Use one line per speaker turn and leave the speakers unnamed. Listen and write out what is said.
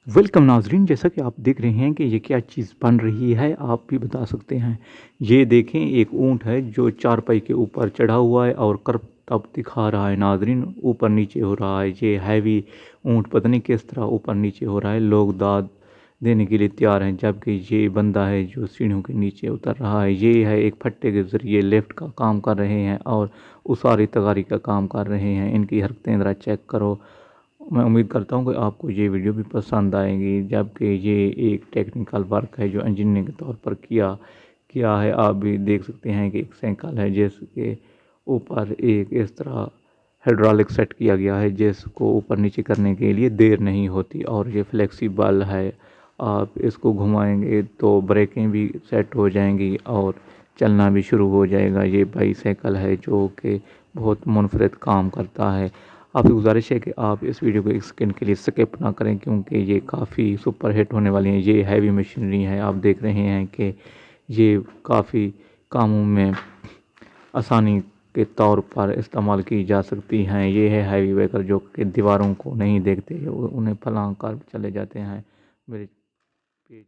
Welcome नाजरीन, जैसा कि आप देख रहे हैं कि ये क्या चीज़ बन रही है, आप भी बता सकते हैं। ये देखें, एक ऊँट है जो चारपाई के ऊपर चढ़ा हुआ है और करतब दिखा रहा है। नाजरीन, ऊपर नीचे हो रहा है। ये हैवी ऊँट पता नहीं किस तरह ऊपर नीचे हो रहा है। लोग दाद देने के लिए तैयार हैं, जबकि ये बंदा है जो सीढ़ियों के नीचे उतर रहा है। ये है एक फट्टे के ज़रिए लिफ्ट का काम कर रहे हैं और उसारी तगारी का काम कर रहे हैं। इनकी हरकतें ज़रा चेक करो। मैं उम्मीद करता हूँ कि आपको ये वीडियो भी पसंद आएगी, जबकि ये एक टेक्निकल वर्क है जो इंजीनियरिंग के तौर पर किया है। आप भी देख सकते हैं कि एक साइकिल है जिसके ऊपर एक इस तरह हाइड्रोलिक सेट किया गया है, जिसको ऊपर नीचे करने के लिए देर नहीं होती और ये फ्लेक्सिबल है। आप इसको घुमाएंगे तो ब्रेकें भी सेट हो जाएंगी और चलना भी शुरू हो जाएगा। ये बाईसाइकिल है जो कि बहुत मुनफरद काम करता है। आपसे गुजारिश है कि आप इस वीडियो को एक सेकंड के लिए स्किप ना करें, क्योंकि ये काफ़ी सुपर हिट होने वाली है। ये हैवी मशीनरी है। आप देख रहे हैं कि ये काफ़ी कामों में आसानी के तौर पर इस्तेमाल की जा सकती हैं। ये है हैवी व्हीकल जो कि दीवारों को नहीं देखते, उन्हें फलांग कर चले जाते हैं। मेरे पेज